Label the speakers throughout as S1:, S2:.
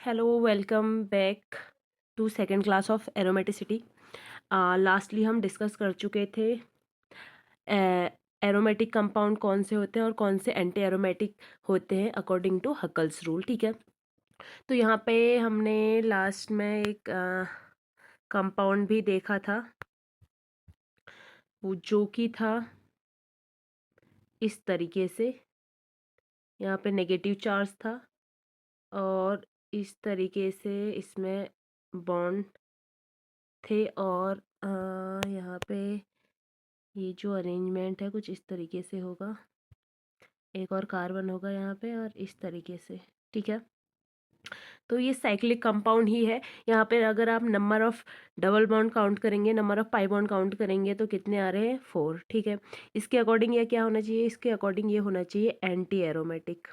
S1: Hello, welcome back to second class of aromaticity. Lastly हम discuss कर चुके थे एरोमेटिक कंपाउंड कौन से होते हैं और कौन से एंटी एरोमेटिक होते हैं अकॉर्डिंग टू हकल्स रूल। ठीक है, तो यहाँ पे हमने लास्ट में एक कंपाउंड भी देखा था, वो जो कि था इस तरीके से। यहाँ पे नेगेटिव चार्ज था और इस तरीके से इसमें बॉन्ड थे और यहाँ पे ये जो अरेंजमेंट है कुछ इस तरीके से होगा। एक और कार्बन होगा यहाँ पे और इस तरीके से। ठीक है, तो ये साइक्लिक कंपाउंड ही है। यहाँ पे अगर आप number of double bond count करेंगे, number of pi bond count करेंगे तो कितने आ रहे हैं? 4। ठीक है, इसके अकॉर्डिंग ये क्या होना चाहिए? इसके अकॉर्डिंग ये होना चाहिए एंटी एरोमेटिक,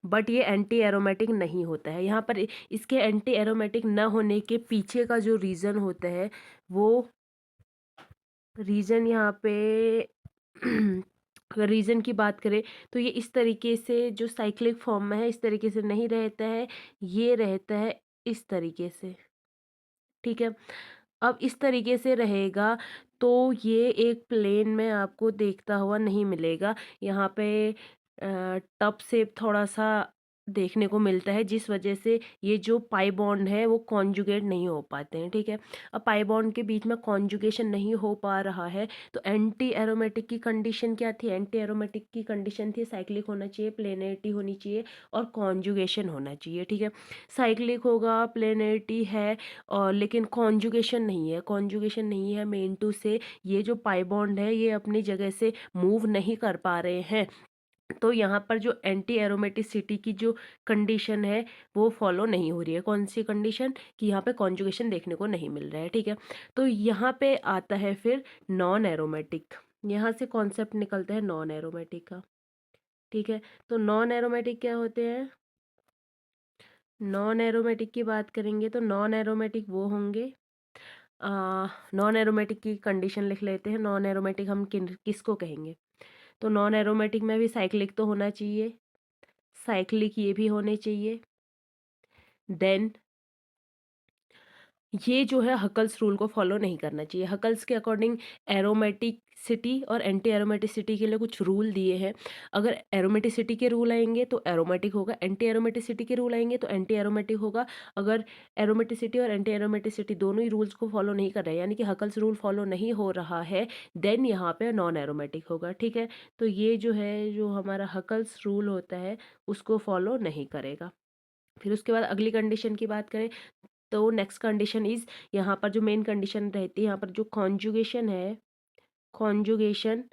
S1: बट ये एंटी एरोमेटिक नहीं होता है। यहाँ पर इसके एंटी एरोमेटिक न होने के पीछे का जो रीज़न होता है वो रीज़न यहाँ पे अगर रीज़न की बात करें तो ये इस तरीके से जो साइक्लिक फॉर्म में है इस तरीके से नहीं रहता है, ये रहता है इस तरीके से। ठीक है, अब इस तरीके से रहेगा तो ये एक प्लेन में आपको देखता हुआ नहीं मिलेगा। यहाँ पे टब शेप थोड़ा सा देखने को मिलता है, जिस वजह से ये जो पाई बॉन्ड है वो कॉन्जुगेट नहीं हो पाते हैं। ठीक है, अब पाई बॉन्ड के बीच में कॉन्जुगेशन नहीं हो पा रहा है तो एंटी एरोमेटिक की कंडीशन क्या थी? एंटी एरोमेटिक की कंडीशन थी साइक्लिक होना चाहिए, प्लेनरिटी होनी चाहिए और कॉन्जुगेशन होना चाहिए। ठीक है, साइक्लिक होगा, प्लेनरिटी है और लेकिन कॉन्जुगेशन नहीं है। कॉन्जुगेशन नहीं है मेन टू से ये जो पाई बॉन्ड है ये अपनी जगह से मूव नहीं कर पा रहे हैं, तो यहाँ पर जो एंटी एरोमेटिसिटी की जो कंडीशन है वो फॉलो नहीं हो रही है। कौन सी कंडीशन? कि यहाँ पे कॉन्जुगेशन देखने को नहीं मिल रहा है। ठीक है, तो यहाँ पे आता है फिर नॉन एरोमेटिक। यहाँ से कॉन्सेप्ट निकलता है नॉन एरोमेटिक का। ठीक है, तो नॉन एरोमेटिक क्या होते हैं? नॉन एरोमेटिक की बात करेंगे तो नॉन एरोमेटिक वो होंगे, नॉन एरोमेटिक की कंडीशन लिख लेते हैं। नॉन एरोमेटिक हम किसको कहेंगे? तो नॉन एरोमेटिक में भी साइक्लिक तो होना चाहिए, साइक्लिक ये भी होने चाहिए। देन ये जो है हकल्स रूल को फॉलो नहीं करना चाहिए। हकल्स के अकॉर्डिंग एरोमेटिसिटी और एंटी एरोमेटिसिटी के लिए कुछ रूल दिए हैं। अगर एरोमेटिसिटी के रूल आएंगे तो एरोमेटिक होगा, एंटी एरोमेटिसिटी के रूल आएंगे तो एंटी एरोमेटिक होगा। अगर एरोमेटिसिटी और एंटी एरोमेटिसिटी दोनों ही रूल्स को फॉलो नहीं कर रहे हैं, यानी कि हकल्स रूल फॉलो नहीं हो रहा है, देन यहाँ पे नॉन एरोमेटिक होगा। ठीक है, तो ये जो है जो हमारा हकल्स रूल होता है उसको फॉलो नहीं करेगा। फिर उसके बाद अगली कंडीशन की बात करें तो नेक्स्ट कंडीशन इज, यहाँ पर जो मेन कंडीशन रहती है, यहाँ पर जो कॉन्जुगेशन है, कॉन्जुगेशन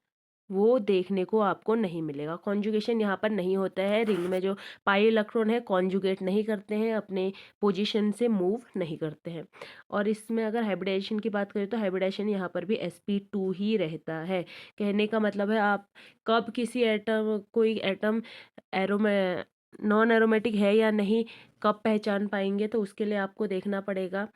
S1: वो देखने को आपको नहीं मिलेगा। कॉन्जुगेशन यहाँ पर नहीं होता है। रिंग में जो पाई इलेक्ट्रॉन है कॉन्जुगेट नहीं करते हैं, अपने पोजीशन से मूव नहीं करते हैं। और इसमें अगर हाइब्रिडाइजेशन की बात करें तो हाइब्रिडाइजेशन यहाँ पर भी sp2 ही रहता है। कहने का मतलब है आप कब किसी एटम, कोई एटम एरोमे नॉन एरोमेटिक है या नहीं, कब पहचान पाएंगे? तो उसके लिए आपको देखना पड़ेगा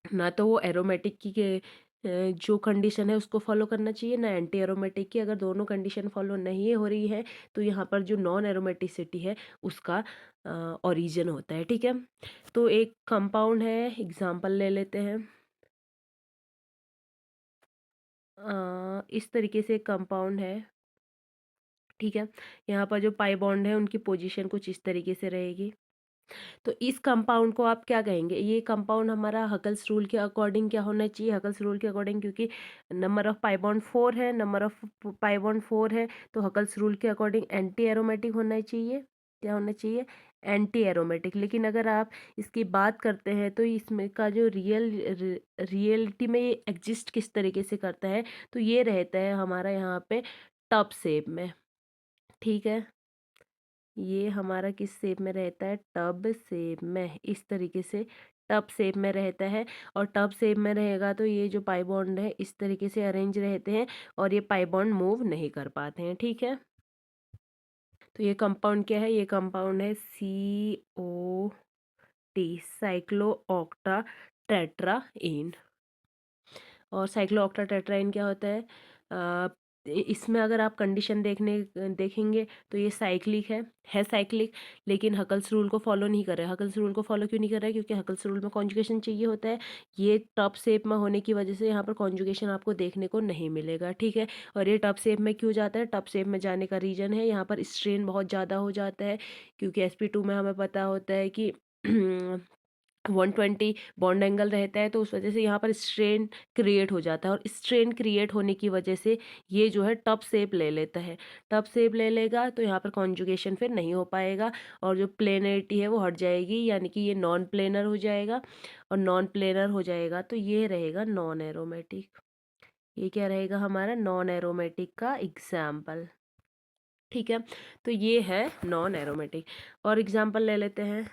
S1: ना तो वो एरोमेटिक की जो कंडीशन है उसको फॉलो करना चाहिए, ना एंटी एरोमेटिक की। अगर दोनों कंडीशन फॉलो नहीं हो रही है तो यहाँ पर जो नॉन एरोमेटिसिटी है उसका ओरिजिन होता है। ठीक है, तो एक कंपाउंड है, एग्जांपल ले लेते हैं। इस तरीके से एक कंपाउंड है। ठीक है, यहाँ पर जो पाई बॉन्ड है उनकी पोजीशन कुछ इस तरीके से रहेगी। तो इस कंपाउंड को आप क्या कहेंगे? ये कंपाउंड हमारा हकल्स रूल के अकॉर्डिंग क्या होना चाहिए? हकल्स रूल के अकॉर्डिंग, क्योंकि नंबर ऑफ पाई बॉन्ड 4 है, नंबर ऑफ पाई बॉन्ड 4 है, तो हकल्स रूल के अकॉर्डिंग एंटी एरोमेटिक होना चाहिए। क्या होना चाहिए? Anti aromatic. लेकिन अगर आप इसकी बात करते हैं तो इसमें का जो रियलिटी में ये एग्जिस्ट किस तरीके से करता है, तो ये रहता है हमारा यहाँ पे टब शेप में। ठीक है, ये हमारा किस शेप में रहता है? टब शेप में। इस तरीके से टब शेप में रहता है, और टब शेप में रहेगा तो ये जो पाई बॉन्ड है इस तरीके से अरेंज रहते हैं और ये पाई बॉन्ड मूव नहीं कर पाते हैं। ठीक है, तो ये कंपाउंड क्या है? ये कंपाउंड है COT, साइक्लो ऑक्टा टेट्राइन। और साइक्लो ऑक्टा टेट्राइन क्या होता है? इसमें अगर आप कंडीशन देखेंगे तो ये साइक्लिक है साइक्लिक, लेकिन हकल्स रूल को फॉलो नहीं कर रहा है। हकल्स रूल को फॉलो क्यों नहीं कर रहा है? क्योंकि हकल्स रूल में कॉन्जुगेशन चाहिए होता है। ये टॉप शेप में होने की वजह से यहाँ पर कॉन्जुगेशन आपको देखने को नहीं मिलेगा, ठीक है। और ये टॉप शेप में क्यों जाता है? टॉप शेप में जाने का रीज़न है यहाँ पर स्ट्रेन बहुत ज़्यादा हो जाता है, क्योंकि sp2 में हमें पता होता है कि 120 बॉन्ड एंगल रहता है, तो उस वजह से यहाँ पर स्ट्रेन क्रिएट हो जाता है, और स्ट्रेन क्रिएट होने की वजह से ये जो है टफ शेप ले लेता है। टफ शेप ले लेगा तो यहाँ पर कॉन्जुगेशन फिर नहीं हो पाएगा, और जो प्लेनरिटी है वो हट जाएगी, यानी कि ये नॉन प्लेनर हो जाएगा। और नॉन प्लेनर हो जाएगा तो ये रहेगा नॉन एरोमेटिक। ये क्या रहेगा हमारा? नॉन एरोमेटिक का एग्जाम्पल, ठीक है। तो ये है नॉन एरोमेटिक। और एग्जाम्पल ले लेते हैं।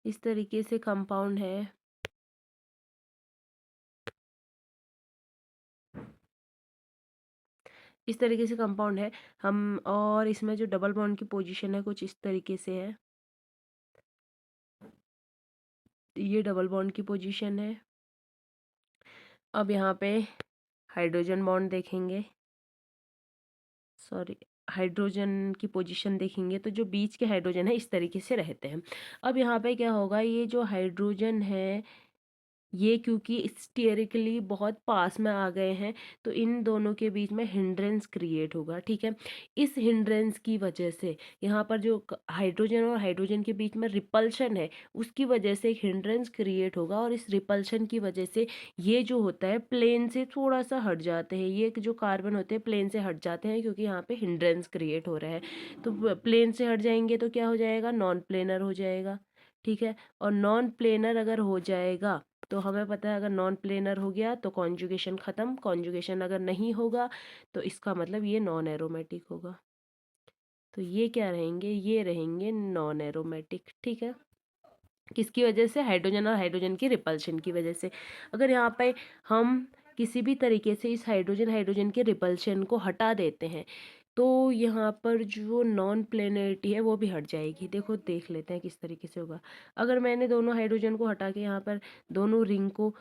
S1: इस तरीके से कंपाउंड है, इस तरीके से कंपाउंड है हम, और इसमें जो डबल बॉन्ड की पोजीशन है कुछ इस तरीके से है। ये डबल बॉन्ड की पोजीशन है। अब यहाँ पे हाइड्रोजन बॉन्ड देखेंगे, सॉरी, हाइड्रोजन की पोजीशन देखेंगे तो जो बीच के हाइड्रोजन है इस तरीके से रहते हैं। अब यहाँ पे क्या होगा? ये जो हाइड्रोजन है ये क्योंकि स्टेरिकली बहुत पास में आ गए हैं, तो इन दोनों के बीच में हिंड्रेंस क्रिएट होगा, ठीक है। इस हिंड्रेंस की वजह से यहाँ पर जो हाइड्रोजन और हाइड्रोजन के बीच में रिपल्शन है उसकी वजह से एक हिंड्रेंस क्रिएट होगा, और इस रिपल्शन की वजह से ये जो होता है प्लेन से थोड़ा सा हट जाते हैं। ये जो कार्बन होते हैं प्लेन से हट जाते हैं, क्योंकि यहाँ पे हिंड्रेंस क्रिएट हो रहा है। तो प्लेन से हट जाएंगे तो क्या हो जाएगा? नॉन प्लेनर हो जाएगा, ठीक है। और नॉन प्लेनर अगर हो जाएगा तो हमें पता है अगर नॉन प्लेनर हो गया तो कॉन्जुगेशन ख़त्म, कॉन्जुगेशन अगर नहीं होगा तो इसका मतलब ये नॉन एरोमेटिक होगा। तो ये क्या रहेंगे? ये रहेंगे नॉन एरोमेटिक, ठीक है। किसकी वजह से? हाइड्रोजन और हाइड्रोजन की रिपल्शन की वजह से। अगर यहाँ पे हम किसी भी तरीके से इस हाइड्रोजन हाइड्रोजन के रिपल्शन को हटा देते हैं तो यहाँ पर जो नॉन प्लेनरिटी है वो भी हट जाएगी। देखो देख लेते हैं किस तरीके से होगा। अगर मैंने दोनों हाइड्रोजन को हटा के यहाँ पर दोनों रिंग को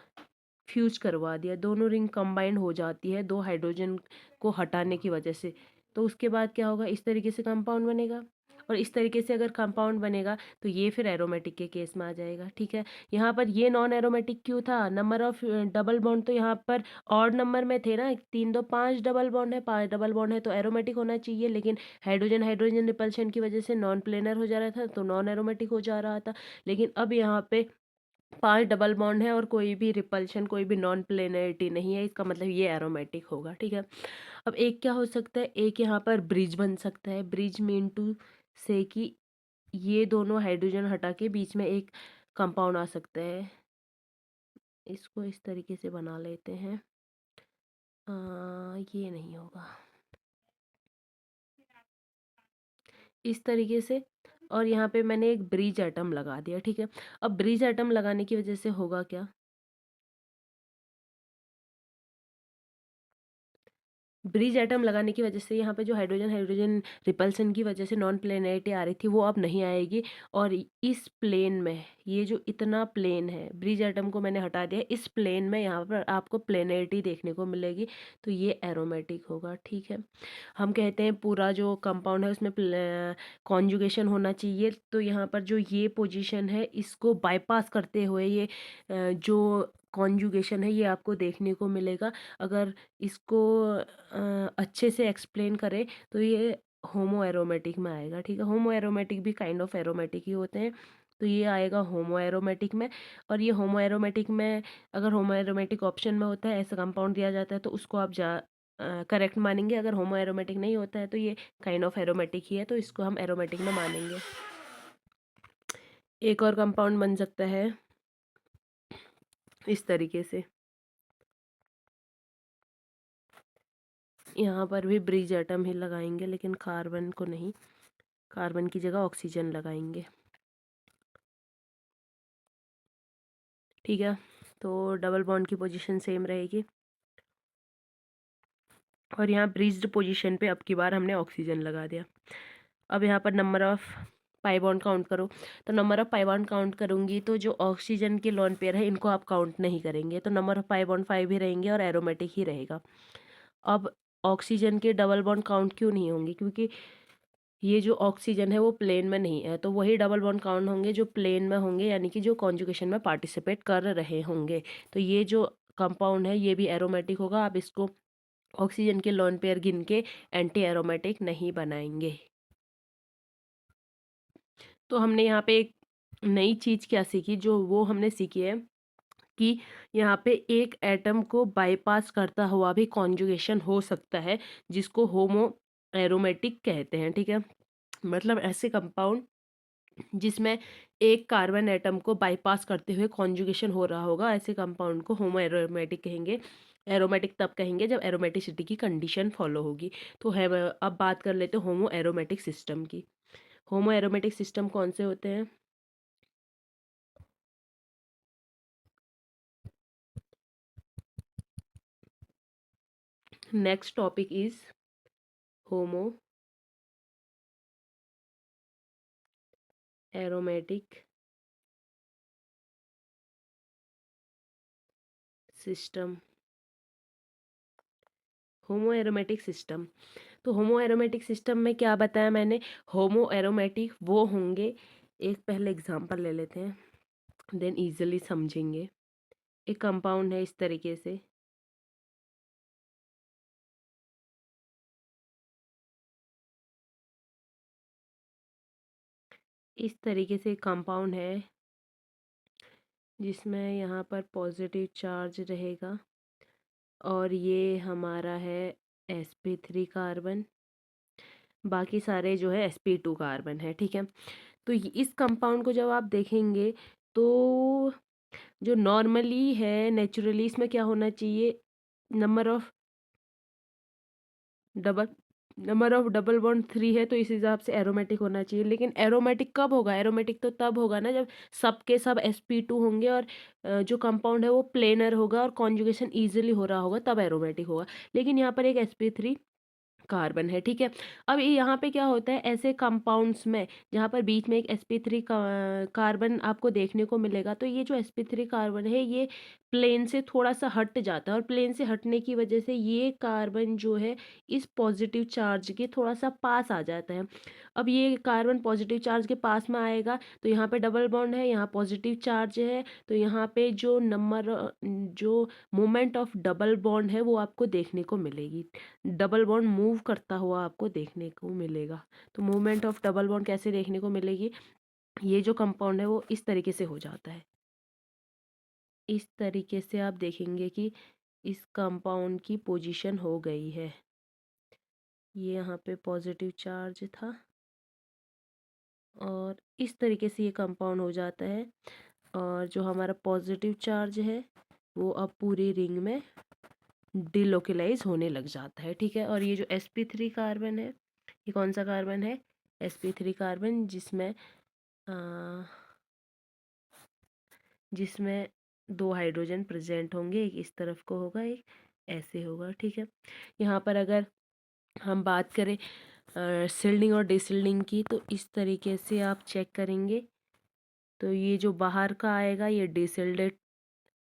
S1: फ्यूज करवा दिया, दोनों रिंग कंबाइंड हो जाती है दो हाइड्रोजन को हटाने की वजह से, तो उसके बाद क्या होगा? इस तरीके से कंपाउंड बनेगा। और इस तरीके से अगर कंपाउंड बनेगा तो ये फिर एरोमेटिक के केस में आ जाएगा, ठीक है। यहाँ पर ये नॉन एरोमेटिक क्यों था? नंबर ऑफ डबल बॉन्ड तो यहाँ पर ऑड नंबर में थे ना, 3 2 5 डबल बॉन्ड है, 5 डबल बॉन्ड है तो एरोमेटिक होना चाहिए, लेकिन हाइड्रोजन हाइड्रोजन रिपल्शन की वजह से नॉन प्लेनर हो जा रहा था तो नॉन एरोमेटिक हो जा रहा था। लेकिन अब यहाँ पे 5 डबल बॉन्ड है और कोई भी रिपल्शन, कोई भी नॉन प्लेनरिटी नहीं है, इसका मतलब ये एरोमेटिक होगा, ठीक है। अब एक क्या हो सकता है? एक यहाँ पर ब्रिज बन सकता है। ब्रिज मीन टू से कि ये दोनों हाइड्रोजन हटा के बीच में एक कंपाउंड आ सकता है। इसको इस तरीके से बना लेते हैं। ये नहीं होगा, इस तरीके से। और यहाँ पे मैंने एक ब्रिज एटम लगा दिया, ठीक है। अब ब्रिज एटम लगाने की वजह से होगा क्या? ब्रिज एटम लगाने की वजह से यहाँ पे जो हाइड्रोजन हाइड्रोजन रिपल्सन की वजह से नॉन प्लेनरिटी आ रही थी वो अब नहीं आएगी, और इस प्लेन में ये जो इतना प्लेन है, ब्रिज एटम को मैंने हटा दिया, इस प्लेन में यहाँ पर आपको प्लेनरिटी देखने को मिलेगी, तो ये एरोमेटिक होगा, ठीक है। हम कहते हैं पूरा जो कंपाउंड है उसमें कॉन्जुगेशन होना चाहिए, तो यहाँ पर जो ये पोजीशन है इसको बाईपास करते हुए ये जो कॉन्जुगेशन है ये आपको देखने को मिलेगा। अगर इसको अच्छे से एक्सप्लेन करें तो ये होमो एरोमेटिक में आएगा, ठीक है। होमो एरोमेटिक भी काइंड ऑफ एरोमेटिक ही होते हैं, तो ये आएगा होमो एरोमेटिक में। और ये होमो एरोमेटिक में अगर होमो एरोमेटिक ऑप्शन में होता है, ऐसा कंपाउंड दिया जाता है तो उसको आप करेक्ट मानेंगे। अगर होमो एरोमेटिक नहीं होता है तो ये काइंड ऑफ एरोमेटिक ही है, तो इसको हम एरोमेटिक में मानेंगे। एक और कंपाउंड बन सकता है इस तरीके से। यहाँ पर भी ब्रिज एटम ही लगाएंगे, लेकिन कार्बन को नहीं, कार्बन की जगह ऑक्सीजन लगाएंगे, ठीक है। तो डबल बॉन्ड की पोजीशन सेम रहेगी, और यहाँ ब्रिज्ड पोजीशन पे अब की बार हमने ऑक्सीजन लगा दिया। अब यहाँ पर number of pi bond count करो, तो number of pi bond count करूँगी तो जो ऑक्सीजन के लोन पेयर है इनको आप काउंट नहीं करेंगे, तो नंबर ऑफ पाई बॉन्ड 5 ही रहेंगे और एरोमेटिक ही रहेगा। अब ऑक्सीजन के डबल बॉन्ड काउंट क्यों नहीं होंगे, क्योंकि ये जो ऑक्सीजन है वो प्लेन में नहीं है, तो वही डबल बॉन्ड काउंट होंगे जो प्लेन में होंगे, यानी कि जो कॉन्जुगेशन में पार्टिसिपेट कर रहे होंगे। तो ये जो कंपाउंड है ये भी एरोमेटिक होगा, आप इसको ऑक्सीजन के लोन पेयर गिन के एंटी एरोमेटिक नहीं बनाएंगे। तो हमने यहाँ पे एक नई चीज़ क्या सीखी, जो वो हमने सीखी है कि यहाँ पे एक एटम को बाईपास करता हुआ भी कॉन्जुगेशन हो सकता है, जिसको होमो एरोमेटिक कहते हैं, ठीक है। मतलब ऐसे कंपाउंड जिसमें एक कार्बन एटम को बाईपास करते हुए कॉन्जुगेशन हो रहा होगा, ऐसे कंपाउंड को होमो एरोमेटिक कहेंगे। एरोमेटिक तब कहेंगे जब एरोमेटिसिटी की कंडीशन फॉलो होगी। तो है, अब बात कर लेते हैं होमो एरोमेटिक सिस्टम की। होमो एरोमेटिक सिस्टम कौन से होते हैं? Next topic is homo aromatic system. Homo aromatic system, तो होमो एरोमेटिक सिस्टम में क्या बताया मैंने, होमो एरोमेटिक वो होंगे, एक पहले एग्जांपल ले लेते हैं देन इजीली समझेंगे। एक कंपाउंड है इस तरीके से, इस तरीके से कंपाउंड है जिसमें यहाँ पर पॉजिटिव चार्ज रहेगा और ये हमारा है sp3 कार्बन, बाकी सारे जो है sp2 कार्बन है, ठीक है। तो इस कंपाउंड को जब आप देखेंगे तो जो नॉर्मली है नेचुरली इसमें क्या होना चाहिए, number of double number of double bond 3 है, तो इस हिसाब से एरोमेटिक होना चाहिए। लेकिन एरोमेटिक कब होगा, एरोमेटिक तो तब होगा ना जब सब के सब sp2 होंगे और जो कंपाउंड है वो प्लेनर होगा और कॉन्जुगेशन इजीली हो रहा होगा, तब एरोमेटिक होगा। लेकिन यहाँ पर एक sp3 कार्बन है, ठीक है। अब यहाँ पे क्या होता है, ऐसे कंपाउंड्स में जहाँ पर बीच में एक sp3 कार्बन आपको देखने को मिलेगा, तो ये जो sp3 कार्बन है ये प्लेन से थोड़ा सा हट जाता है और प्लेन से हटने की वजह से ये कार्बन जो है इस पॉजिटिव चार्ज के थोड़ा सा पास आ जाता है। अब ये कार्बन पॉजिटिव चार्ज के पास में आएगा तो यहाँ पे डबल बॉन्ड है, यहाँ पॉजिटिव चार्ज है, तो यहाँ पे जो मोमेंट ऑफ डबल बॉन्ड है वो आपको देखने को मिलेगी, डबल बॉन्ड मूव करता हुआ आपको देखने को मिलेगा। तो मूवमेंट ऑफ डबल बॉन्ड कैसे देखने को मिलेगी, ये जो कंपाउंड है वो इस तरीके से हो जाता है। इस तरीके से आप देखेंगे कि इस कंपाउंड की पोजीशन हो गई है, ये यहाँ पे पॉजिटिव चार्ज था और इस तरीके से ये कंपाउंड हो जाता है और जो हमारा पॉजिटिव चार्ज है वो अब पूरी रिंग में डिलोकलाइज होने लग जाता है, ठीक है। और ये जो sp3 कार्बन है, ये कौन सा कार्बन है, sp3 कार्बन, जिसमें दो हाइड्रोजन प्रेजेंट होंगे, एक इस तरफ को होगा एक ऐसे होगा, ठीक है। यहाँ पर अगर हम बात करें सिल्डिंग और डिसिल्डिंग की, तो इस तरीके से आप चेक करेंगे तो ये जो बाहर का आएगा ये डिसिल्डेड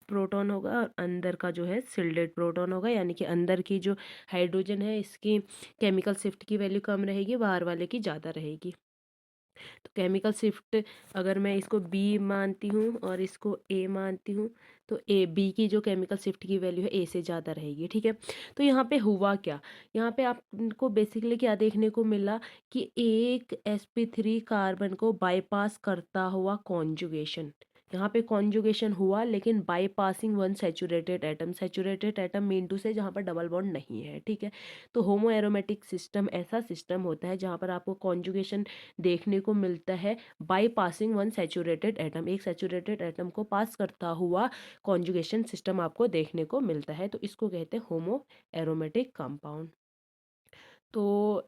S1: प्रोटॉन होगा और अंदर का जो है सिल्डेड प्रोटॉन होगा, यानी कि अंदर की जो हाइड्रोजन है इसकी केमिकल शिफ्ट की वैल्यू कम रहेगी, बाहर वाले की ज़्यादा रहेगी। तो केमिकल शिफ्ट अगर मैं इसको बी मानती हूँ और इसको ए मानती हूँ, तो ए बी की जो केमिकल शिफ्ट की वैल्यू है ए से ज़्यादा रहेगी, ठीक है। तो यहाँ पे हुआ क्या, यहाँ पे आपको बेसिकली क्या देखने को मिला कि एक sp3 कार्बन को बाईपास करता हुआ कॉन्जुगेशन, यहाँ पे कॉन्जुगेशन हुआ लेकिन bypassing one saturated atom mean two से जहाँ पर डबल बॉन्ड नहीं है, ठीक है। तो होमो एरोमेटिक सिस्टम ऐसा सिस्टम होता है जहाँ पर आपको कॉन्जुगेशन देखने को मिलता है by passing one saturated atom, एक सैचुरेटेड एटम को पास करता हुआ कॉन्जुगेशन सिस्टम आपको देखने को मिलता है, तो इसको कहते हैं होमो एरोमेटिक कंपाउंड। तो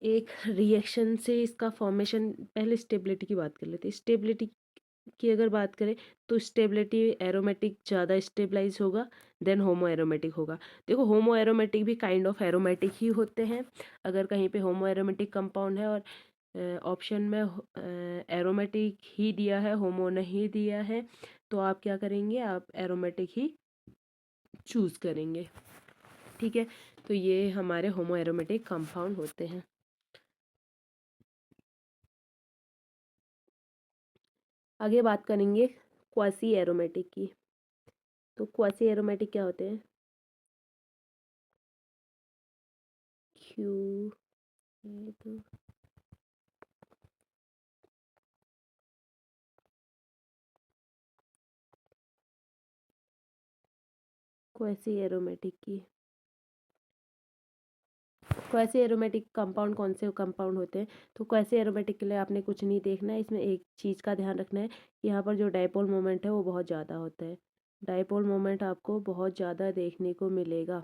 S1: एक रिएक्शन से इसका फॉर्मेशन, पहले स्टेबिलिटी की बात कर लेते हैं। स्टेबिलिटी की अगर बात करें तो स्टेबिलिटी एरोमेटिक ज़्यादा स्टेबलाइज होगा देन होमो एरोमेटिक होगा। देखो होमो एरोमेटिक भी काइंड ऑफ एरोमेटिक ही होते हैं, अगर कहीं पे होमो एरोमेटिक कंपाउंड है और ऑप्शन में एरोमेटिक ही दिया है, होमो नहीं दिया है, तो आप क्या करेंगे, आप एरोमेटिक ही चूज़ करेंगे। ठीक है, तो ये हमारे होमो एरोमेटिक कंपाउंड होते हैं। आगे बात करेंगे क्वासी एरोमेटिक की। तो क्वासी एरोमेटिक क्या होते हैं? क्यू तो क्वासी एरोमेटिक की, क्वासी एरोमेटिक कंपाउंड कौन से कंपाउंड होते हैं? तो क्वासी एरोमेटिक के लिए आपने कुछ नहीं देखना है, इसमें एक चीज़ का ध्यान रखना है कि यहाँ पर जो डाइपोल मोमेंट है वो बहुत ज़्यादा होता है। डाइपोल मोमेंट आपको बहुत ज़्यादा देखने को मिलेगा।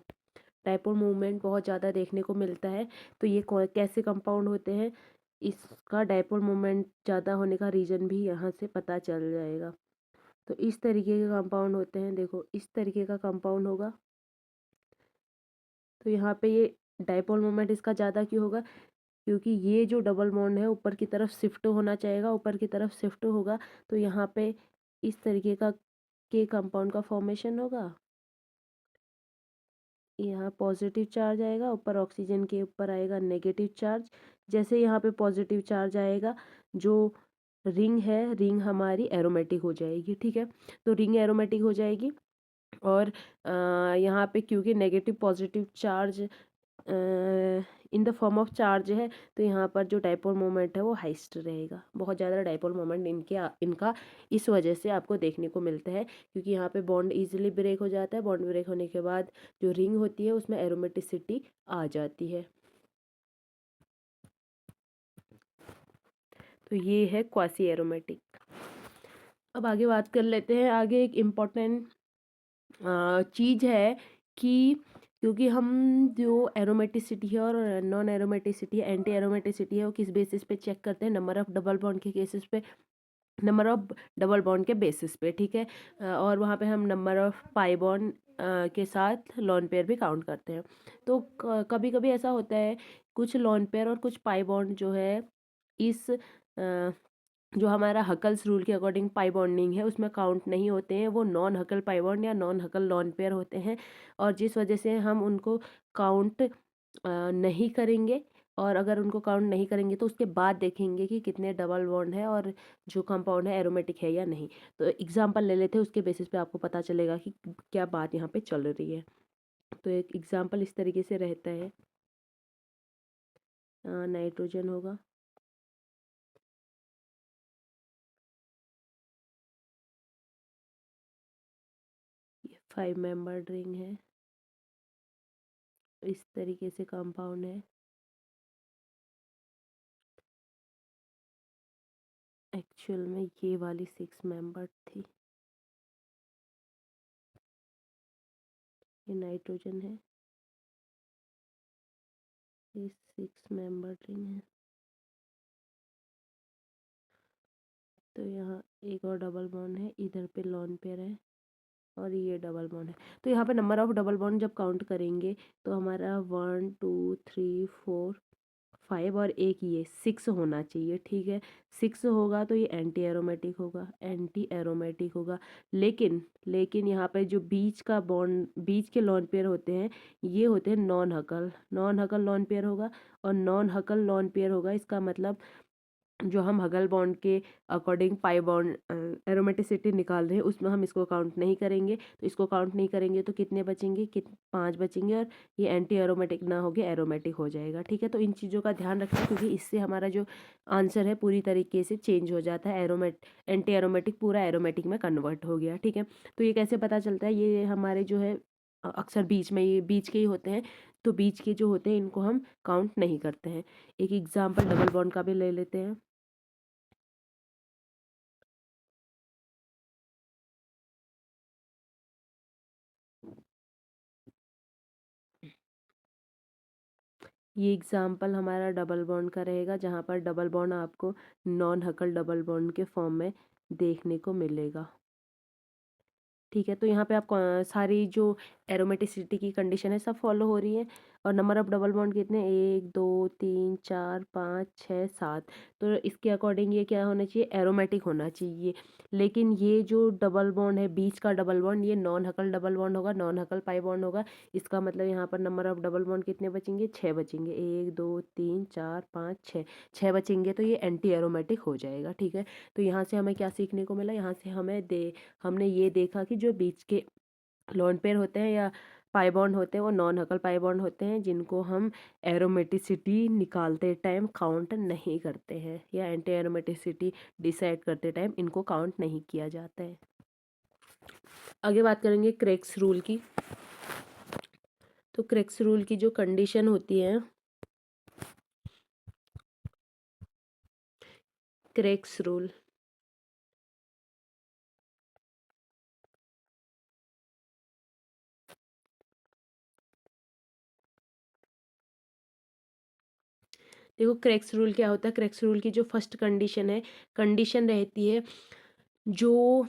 S1: डाइपोल मूवमेंट बहुत ज़्यादा देखने को मिलता है। तो ये कैसे कंपाउंड होते हैं, इसका डाइपोल मोमेंट ज़्यादा होने का रीज़न भी यहाँ से पता चल जाएगा। तो इस तरीके के कंपाउंड होते हैं, देखो इस तरीके का कंपाउंड होगा। तो यहाँ पे ये डाइपोल मोमेंट इसका ज़्यादा क्यों होगा, क्योंकि ये जो डबल बॉन्ड है ऊपर की तरफ शिफ्ट होना चाहेगा, ऊपर की तरफ शिफ्ट होगा तो यहाँ पे इस तरीके का के कंपाउंड का फॉर्मेशन होगा। यहाँ पॉजिटिव चार्ज आएगा, ऊपर ऑक्सीजन के ऊपर आएगा नेगेटिव चार्ज। जैसे यहाँ पे पॉजिटिव चार्ज आएगा, जो रिंग है, रिंग हमारी एरोमेटिक हो जाएगी। ठीक है, तो रिंग एरोमेटिक हो जाएगी। और यहाँ पे क्योंकि negative positive charge in the form of charge है, तो यहाँ पर जो डाइपोल मोमेंट है वो हाइस्ट रहेगा। बहुत ज़्यादा डाइपोल मोमेंट इनका इस वजह से आपको देखने को मिलता है, क्योंकि यहाँ पे बॉन्ड इजीली ब्रेक हो जाता है। बॉन्ड ब्रेक होने के बाद जो रिंग होती है उसमें एरोमेटिसिटी आ जाती है। तो ये है क्वासी एरोमेटिक। अब आगे बात कर लेते हैं। आगे एक इम्पॉर्टेंट चीज़ है कि क्योंकि हम जो एरोमेटिसिटी है और नॉन एरोमेटिसिटी है, एंटी एरोमेटिसिटी है, वो किस बेसिस पे चेक करते हैं? नंबर ऑफ़ डबल बॉन्ड के केसेस पे, नंबर ऑफ़ डबल बॉन्ड के बेसिस पे। ठीक है, और वहाँ पे हम नंबर ऑफ़ पाई बॉन्ड के साथ लोन पेयर भी काउंट करते हैं। तो कभी कभी ऐसा होता है, कुछ लोन पेयर और कुछ पाई बॉन्ड जो है इस जो हमारा हकल्स रूल के अकॉर्डिंग पाई बॉन्डिंग है उसमें काउंट नहीं होते हैं, वो नॉन हकल पाई बॉन्ड या नॉन हकल लॉन पेयर होते हैं। और जिस वजह से हम उनको काउंट नहीं करेंगे, और अगर उनको काउंट नहीं करेंगे तो उसके बाद देखेंगे कि कितने डबल बॉन्ड है और जो कंपाउंड है एरोमेटिक है या नहीं। तो एग्जांपल ले लेते हैं, उसके बेसिस पे आपको पता चलेगा कि क्या बात यहाँ पे चल रही है। तो एक एग्जांपल इस तरीके से रहता है, नाइट्रोजन होगा, ये 5 मेंबर रिंग है, इस तरीके से कंपाउंड है। एक्चुअल में ये वाली 6 मेंबर थी, ये नाइट्रोजन है, ये 6 मेंबर रिंग है। तो यहाँ एक और डबल बॉन्ड है, इधर पे लॉन पेयर है और ये डबल बॉन्ड है। तो यहाँ पे नंबर ऑफ डबल बॉन्ड जब काउंट करेंगे तो हमारा 1 2 3 4 5 और एक ये 6 होना चाहिए। ठीक है, 6 होगा तो ये एंटी एरोमेटिक होगा, एंटी एरोमेटिक होगा। लेकिन लेकिन यहाँ पे जो बीच का बॉन्ड, बीच के लॉन पेयर होते हैं, ये होते हैं नॉन हकल। नॉन हकल लॉन पेयर होगा और नॉन हकल लॉन पेयर होगा, इसका मतलब जो हम हगल बॉन्ड के अकॉर्डिंग पाई बॉन्ड एरोमेटिसिटी निकाल रहे हैं उसमें हम इसको काउंट नहीं करेंगे। तो इसको काउंट नहीं करेंगे तो कितने बचेंगे, 5 बचेंगे, और ये एंटी एरोमेटिक ना होके एरोमेटिक हो जाएगा। ठीक है, तो इन चीज़ों का ध्यान रखें, क्योंकि इससे हमारा जो आंसर है पूरी तरीके से चेंज हो जाता है। एंटी एरोमेटिक पूरा एरोमेटिक में कन्वर्ट हो गया। ठीक है, तो ये कैसे पता चलता है, ये हमारे जो है अक्सर बीच में, ये बीच के ही होते हैं, तो बीच के जो होते हैं इनको हम काउंट नहीं करते हैं। एक एग्जाम्पल डबल बॉन्ड का भी ले लेते हैं। ये एग्जाम्पल हमारा डबल बॉन्ड का रहेगा, जहाँ पर डबल बॉन्ड आपको नॉन हकल डबल बॉन्ड के फॉर्म में देखने को मिलेगा। ठीक है, तो यहाँ पे आप सारी जो एरोमेटिसिटी की कंडीशन है सब फॉलो हो रही है। और नंबर ऑफ डबल बॉन्ड कितने, 1 2 3 4 5 6 7। तो इसके अकॉर्डिंग ये क्या होना चाहिए, एरोमेटिक होना चाहिए। लेकिन ये जो डबल बॉन्ड है बीच का डबल बॉन्ड, ये नॉन हकल डबल बॉन्ड होगा, नॉन हकल पाई बॉन्ड होगा। इसका मतलब यहाँ पर नंबर ऑफ डबल बॉन्ड कितने बचेंगे, 6 बचेंगे, 1 2 3 4 5 6, 6 बचेंगे। तो ये एंटी एरोमेटिक हो जाएगा। ठीक है, तो यहाँ से हमें क्या सीखने को मिला, यहाँ से हमने ये देखा कि जो बीच के लोन पेयर होते हैं या पाई बॉन्ड होते हैं वो नॉन हकल पाई बॉन्ड होते हैं, जिनको हम एरोमेटिसिटी निकालते टाइम काउंट नहीं करते हैं, या एंटी एरोमेटिसिटी डिसाइड करते टाइम इनको काउंट नहीं किया जाता है। आगे बात करेंगे क्रेक्स रूल की। तो क्रेक्स रूल की जो कंडीशन होती है, क्रेक्स रूल देखो क्रेक्स रूल क्या होता है। क्रेक्स रूल की जो फर्स्ट कंडीशन है, कंडीशन रहती है जो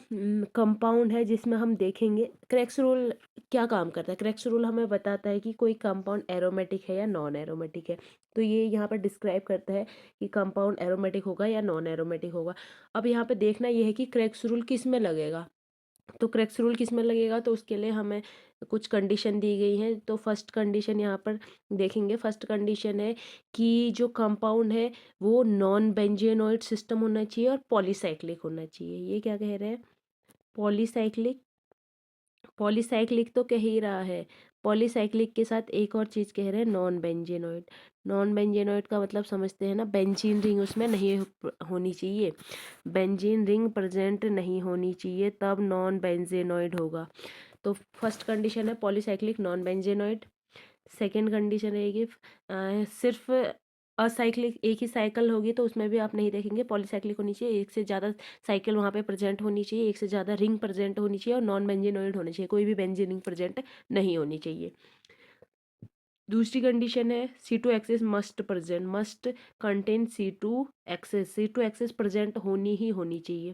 S1: कंपाउंड है जिसमें हम देखेंगे क्रेक्स रूल क्या काम करता है। क्रेक्स रूल हमें बताता है कि कोई कंपाउंड एरोमेटिक है या नॉन एरोमेटिक है। तो ये यहाँ पर डिस्क्राइब करता है कि कंपाउंड एरोमेटिक होगा या नॉन एरोमेटिक होगा। अब यहाँ पे देखना ये है कि क्रेक्स रूल किस में लगेगा। तो क्रेक्स रूल किस में लगेगा, तो उसके लिए हमें कुछ कंडीशन दी गई है। तो फर्स्ट कंडीशन यहाँ पर देखेंगे। फर्स्ट कंडीशन है कि जो कंपाउंड है वो नॉन बेंजेनोइड सिस्टम होना चाहिए और पॉलीसाइक्लिक होना चाहिए। ये क्या कह रहे हैं, पॉलीसाइक्लिक। पॉलीसाइक्लिक तो कह ही रहा है, पॉलीसाइक्लिक के साथ एक और चीज़ कह रहे हैं, नॉन बेंजेनोइड। नॉन बेंजेनोइड का मतलब समझते हैं ना, बेंजीन रिंग उसमें नहीं होनी चाहिए, बेंजीन रिंग प्रेजेंट नहीं होनी चाहिए, तब नॉन बेंजेनोइड होगा। तो फर्स्ट कंडीशन है polycyclic non benzenoid. Second condition रहेगी सिर्फ असाइक्लिक, एक ही साइकिल होगी तो उसमें भी आप नहीं देखेंगे, पॉलीसाइक्लिक होनी चाहिए, एक से ज़्यादा साइकिल वहाँ पे प्रेजेंट होनी चाहिए, एक से ज़्यादा रिंग प्रेजेंट होनी चाहिए और नॉन बेंजीनोइड होनी चाहिए, कोई भी बेंजीन रिंग प्रेजेंट नहीं होनी चाहिए। दूसरी कंडीशन है C2 axis must present, must contain C2 axis, C2 axis present होनी ही होनी चाहिए।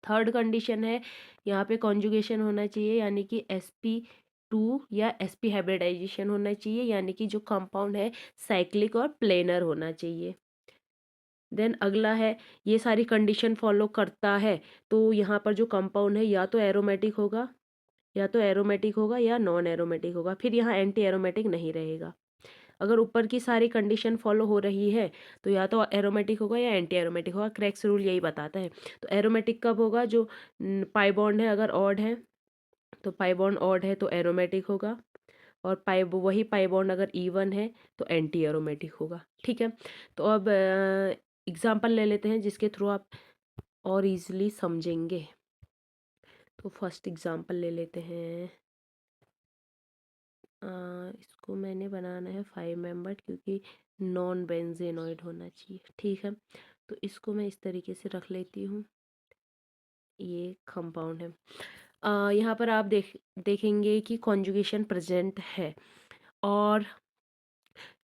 S1: थर्ड कंडीशन है यहाँ पे कॉन्जुगेशन होना चाहिए, यानी कि sp2 या sp हाइब्रिडाइजेशन होना चाहिए, यानी कि जो कंपाउंड है साइक्लिक और प्लेनर होना चाहिए। देन अगला है, ये सारी कंडीशन फॉलो करता है तो यहाँ पर जो कंपाउंड है या तो एरोमेटिक होगा, या तो एरोमेटिक होगा या नॉन एरोमेटिक होगा, फिर यहाँ एंटी एरोमेटिक नहीं रहेगा। अगर ऊपर की सारी कंडीशन फॉलो हो रही है तो या तो एरोमेटिक होगा या एंटी एरोमेटिक होगा। क्रेक्स रूल यही बताता है। तो एरोमेटिक कब होगा, जो पाई बॉन्ड है अगर ऑड है, तो पाई बॉन्ड ऑड है तो एरोमेटिक होगा, और वही पाई बॉन्ड अगर इवन है तो एंटी एरोमेटिक होगा। ठीक है, तो अब एग्जाम्पल ले लेते हैं जिसके थ्रू आप और इजीली समझेंगे। तो फर्स्ट एग्जाम्पल ले लेते हैं। इसको मैंने बनाना है 5 मेंबर, क्योंकि नॉन बेंजेनॉइड होना चाहिए। ठीक है, तो इसको मैं इस तरीके से रख लेती हूँ, ये कंपाउंड है। यहाँ पर आप देखेंगे कि कॉन्जुगेशन प्रेजेंट है। और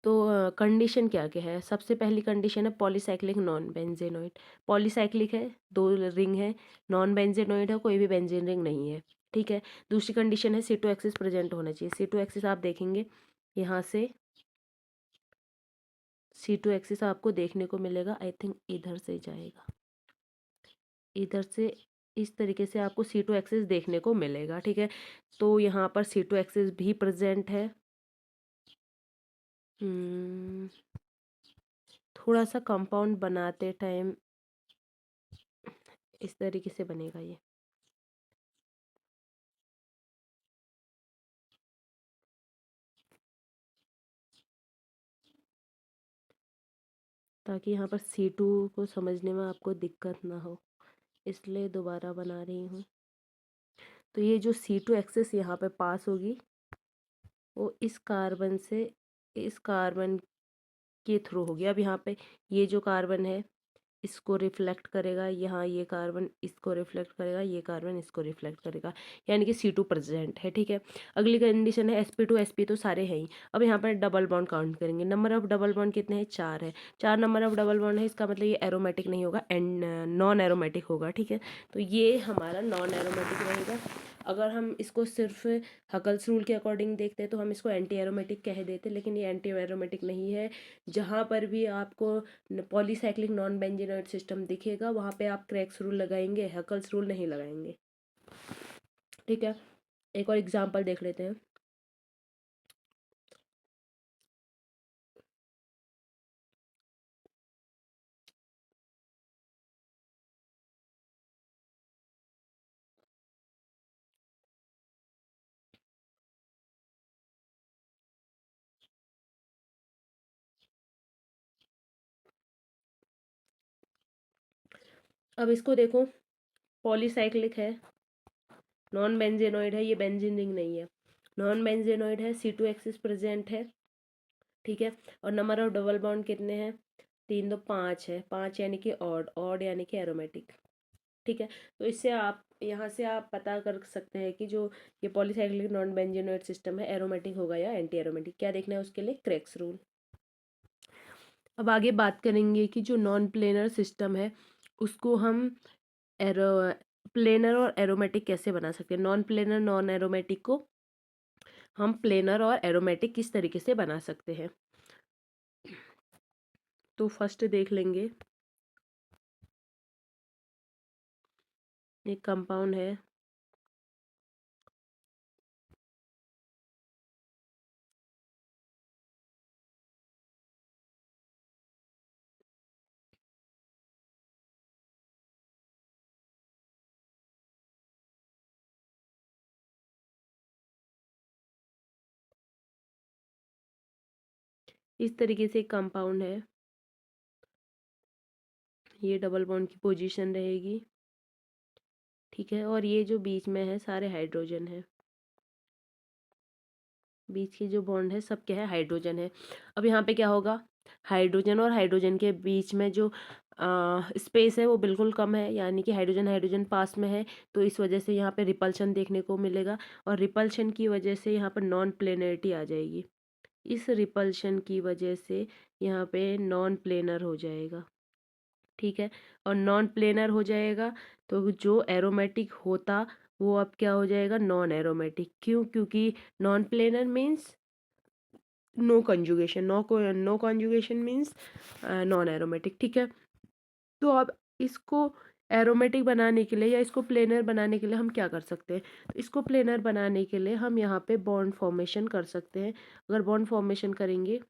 S1: तो कंडीशन क्या क्या है, सबसे पहली कंडीशन है पॉलीसाइक्लिक नॉन बेंजेनोइड। पॉलीसाइक्लिक है, 2 रिंग है, नॉन बेंजेनोइड है, कोई भी बेंजीन रिंग नहीं है। ठीक है, दूसरी कंडीशन है C2 एक्सिस प्रेजेंट होना चाहिए। C2 एक्सिस आप देखेंगे यहाँ से, C2 एक्सिस आपको देखने को मिलेगा, आई थिंक इधर से जाएगा, इधर से इस तरीके से आपको C2 एक्सिस देखने को मिलेगा। ठीक है, तो यहाँ पर C2 एक्सिस भी प्रेजेंट है। थोड़ा सा कंपाउंड बनाते टाइम इस तरीके से बनेगा ये, ताकि यहाँ पर C2 को समझने में आपको दिक्कत ना हो, इसलिए दोबारा बना रही हूँ। तो ये जो C2 एक्सेस यहाँ पे पास होगी वो इस कार्बन से इस कार्बन के थ्रू होगी। अब यहाँ पे ये जो कार्बन है इसको रिफ्लेक्ट करेगा, यहाँ ये कार्बन इसको रिफ्लेक्ट करेगा, ये कार्बन इसको रिफ्लेक्ट करेगा, यानी कि C2 प्रेजेंट है। ठीक है, अगली कंडीशन है sp2 sp तो सारे हैं ही। अब यहाँ पर डबल बॉन्ड काउंट करेंगे, नंबर ऑफ डबल बॉन्ड कितने हैं, 4 है। 4 नंबर ऑफ डबल बॉन्ड है, इसका मतलब ये एरोमेटिक नहीं होगा एंड नॉन एरोमेटिक होगा। ठीक है, तो ये हमारा नॉन एरोमेटिक रहेगा। अगर हम इसको सिर्फ हकल्स रूल के अकॉर्डिंग देखते हैं तो हम इसको एंटी एरोमेटिक कह देते, लेकिन ये एंटी एरोमेटिक नहीं है। जहाँ पर भी आपको पॉलीसाइक्लिक नॉन बेंजीनोइड सिस्टम दिखेगा वहाँ पे आप क्रेक्स रूल लगाएंगे, हकल्स रूल नहीं लगाएंगे। ठीक है, एक और एग्जाम्पल देख लेते हैं। अब इसको देखो, पॉलीसाइक्लिक है, नॉन बेंजेनोइड है, ये बेंजीन रिंग नहीं है, नॉन बेंजेनोइड है, C2 एक्सिस प्रेजेंट है। ठीक है, और नंबर ऑफ डबल बॉन्ड कितने हैं? 3 2 5 है, 5 यानी कि ऑड, ऑड यानी कि एरोमेटिक। ठीक है, तो इससे आप यहाँ से आप पता कर सकते हैं कि जो ये पॉलीसाइक्लिक नॉन बेंजीनोइड सिस्टम है एरोमेटिक होगा या एंटी एरोमेटिक। क्या देखना है उसके लिए? Cracks rule. अब आगे बात करेंगे कि जो नॉन प्लेनर सिस्टम है उसको हम एरो प्लेनर और एरोमेटिक कैसे बना सकते हैं। नॉन प्लेनर नॉन एरोमेटिक को हम प्लेनर और एरोमेटिक किस तरीके से बना सकते हैं। तो फर्स्ट देख लेंगे, एक कंपाउंड है, इस तरीके से एक कंपाउंड है, ये डबल बॉन्ड की पोजीशन रहेगी। ठीक है, और ये जो बीच में है सारे हाइड्रोजन है, बीच की जो बॉन्ड है सब क्या है? हाइड्रोजन है। अब यहाँ पे क्या होगा? हाइड्रोजन और हाइड्रोजन के बीच में जो स्पेस है वो बिल्कुल कम है, यानी कि हाइड्रोजन हाइड्रोजन पास में है, तो इस वजह से यहाँ पे रिपल्शन देखने को मिलेगा, और रिपल्शन की वजह से यहाँ पर नॉन प्लेनरिटी आ जाएगी। इस रिपल्शन की वजह से यहाँ पे नॉन प्लेनर हो जाएगा। ठीक है, और नॉन प्लेनर हो जाएगा तो जो एरोमेटिक होता वो अब क्या हो जाएगा? Non aromatic. क्यों? क्योंकि non planar means no conjugation, no conjugation means non aromatic. ठीक है, तो अब इसको एरोमेटिक बनाने के लिए या इसको प्लेनर बनाने के लिए हम क्या कर सकते हैं? तो इसको प्लेनर बनाने के लिए हम यहाँ पे बॉन्ड फॉर्मेशन कर सकते हैं। अगर बॉन्ड फॉर्मेशन करेंगे